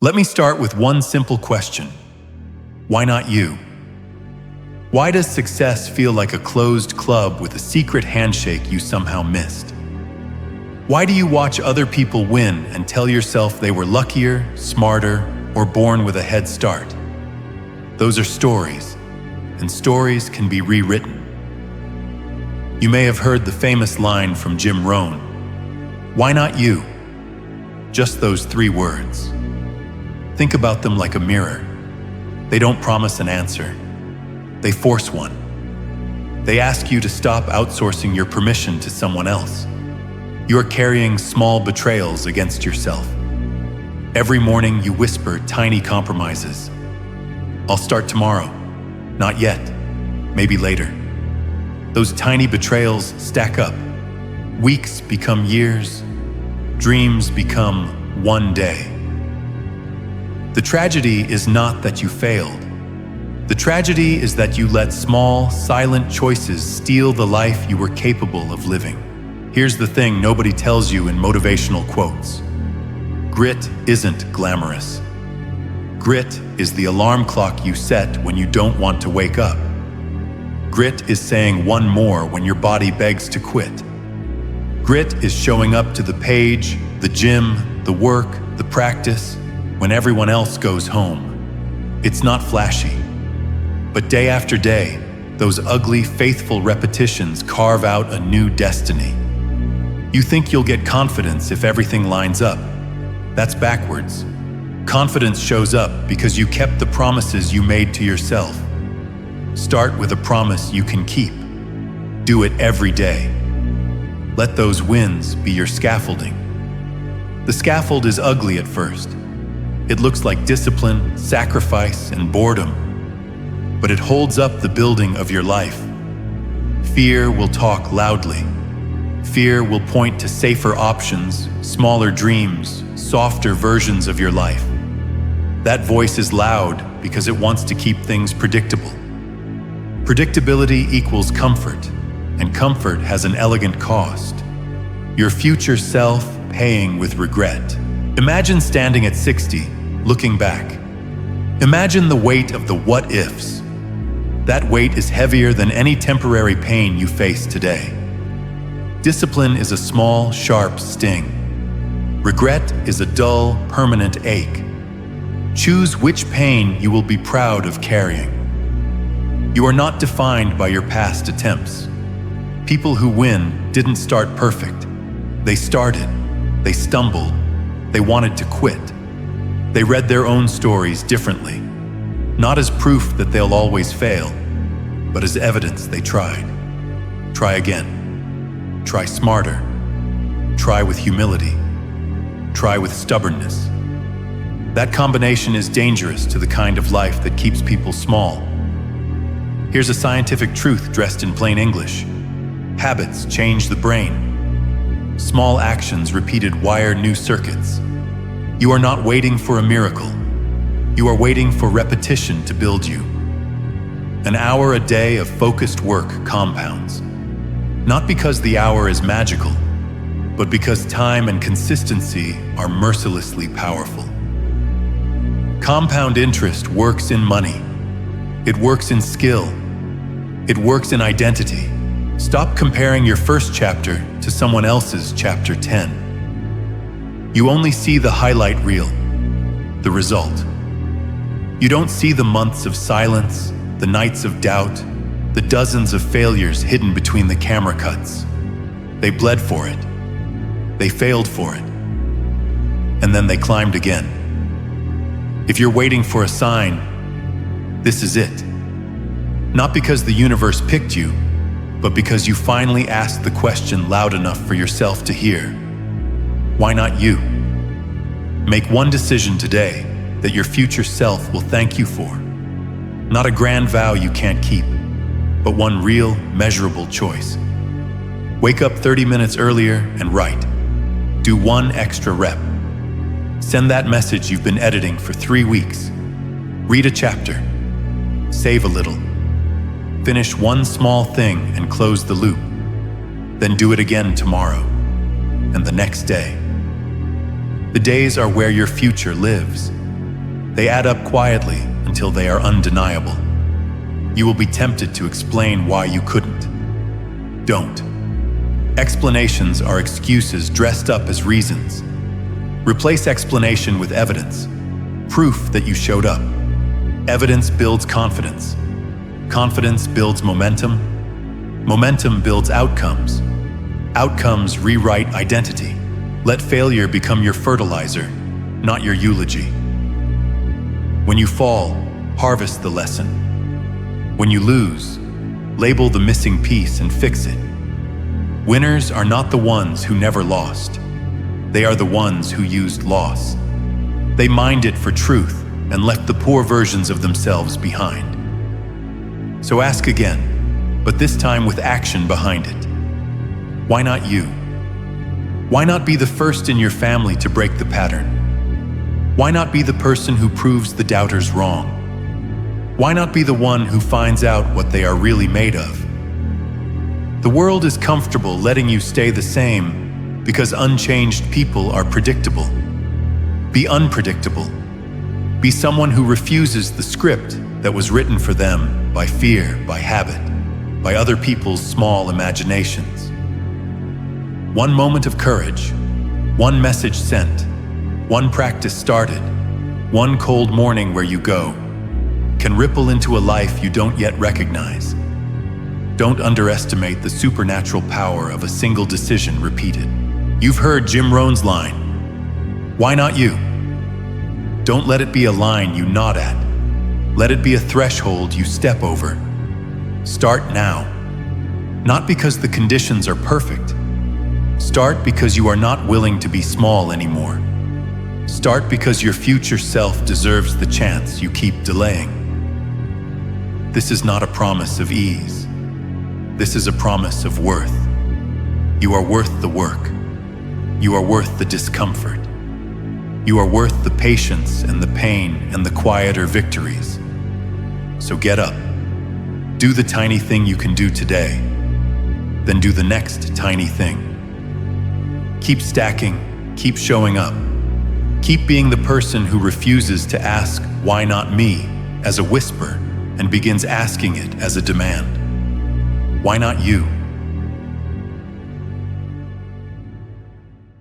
Let me start with one simple question. Why not you? Why does success feel like a closed club with a secret handshake you somehow missed? Why do you watch other people win and tell yourself they were luckier, smarter, or born with a head start? Those are stories, and stories can be rewritten. You may have heard the famous line from Jim Rohn, "Why not you?" Just those 3 words. Think about them like a mirror. They don't promise an answer. They force one. They ask you to stop outsourcing your permission to someone else. You are carrying small betrayals against yourself. Every morning you whisper tiny compromises. I'll start tomorrow. Not yet. Maybe later. Those tiny betrayals stack up. Weeks become years. Dreams become one day. The tragedy is not that you failed. The tragedy is that you let small, silent choices steal the life you were capable of living. Here's the thing nobody tells you in motivational quotes. Grit isn't glamorous. Grit is the alarm clock you set when you don't want to wake up. Grit is saying one more when your body begs to quit. Grit is showing up to the page, the gym, the work, the practice, when everyone else goes home. It's not flashy. But day after day, those ugly, faithful repetitions carve out a new destiny. You think you'll get confidence if everything lines up. That's backwards. Confidence shows up because you kept the promises you made to yourself. Start with a promise you can keep. Do it every day. Let those wins be your scaffolding. The scaffold is ugly at first. It looks like discipline, sacrifice, and boredom. But it holds up the building of your life. Fear will talk loudly. Fear will point to safer options, smaller dreams, softer versions of your life. That voice is loud because it wants to keep things predictable. Predictability equals comfort, and comfort has an elegant cost. Your future self paying with regret. Imagine standing at 60, looking back. Imagine the weight of the what-ifs. That weight is heavier than any temporary pain you face today. Discipline is a small, sharp sting. Regret is a dull, permanent ache. Choose which pain you will be proud of carrying. You are not defined by your past attempts. People who win didn't start perfect. They started, they stumbled, they wanted to quit. They read their own stories differently, not as proof that they'll always fail, but as evidence they tried. Try again. Try smarter. Try with humility. Try with stubbornness. That combination is dangerous to the kind of life that keeps people small. Here's a scientific truth dressed in plain English. Habits change the brain. Small actions repeated wire new circuits. You are not waiting for a miracle. You are waiting for repetition to build you. An hour a day of focused work compounds. Not because the hour is magical, but because time and consistency are mercilessly powerful. Compound interest works in money. It works in skill. It works in identity. Stop comparing your first chapter to someone else's chapter 10. You only see the highlight reel, the result. You don't see the months of silence, the nights of doubt, the dozens of failures hidden between the camera cuts. They bled for it. They failed for it. And then they climbed again. If you're waiting for a sign, this is it. Not because the universe picked you, but because you finally asked the question loud enough for yourself to hear. Why not you? Make one decision today that your future self will thank you for. Not a grand vow you can't keep, but one real, measurable choice. Wake up 30 minutes earlier and write. Do one extra rep. Send that message you've been editing for 3 weeks. Read a chapter. Save a little. Finish one small thing and close the loop. Then do it again tomorrow, and the next day. The days are where your future lives. They add up quietly until they are undeniable. You will be tempted to explain why you couldn't. Don't. Explanations are excuses dressed up as reasons. Replace explanation with evidence, proof that you showed up. Evidence builds confidence. Confidence builds momentum. Momentum builds outcomes. Outcomes rewrite identity. Let failure become your fertilizer, not your eulogy. When you fall, harvest the lesson. When you lose, label the missing piece and fix it. Winners are not the ones who never lost. They are the ones who used loss. They mined it for truth and left the poor versions of themselves behind. So ask again, but this time with action behind it. Why not you? Why not be the first in your family to break the pattern? Why not be the person who proves the doubters wrong? Why not be the one who finds out what they are really made of? The world is comfortable letting you stay the same because unchanged people are predictable. Be unpredictable. Be someone who refuses the script that was written for them by fear, by habit, by other people's small imaginations. One moment of courage, one message sent, one practice started, one cold morning where you go, can ripple into a life you don't yet recognize. Don't underestimate the supernatural power of a single decision repeated. You've heard Jim Rohn's line, why not you? Don't let it be a line you nod at. Let it be a threshold you step over. Start now. Not because the conditions are perfect. Start because you are not willing to be small anymore. Start because your future self deserves the chance you keep delaying. This is not a promise of ease. This is a promise of worth. You are worth the work. You are worth the discomfort. You are worth the patience and the pain and the quieter victories. So get up. Do the tiny thing you can do today. Then do the next tiny thing. Keep stacking, keep showing up. Keep being the person who refuses to ask, why not me, as a whisper, and begins asking it as a demand. Why not you?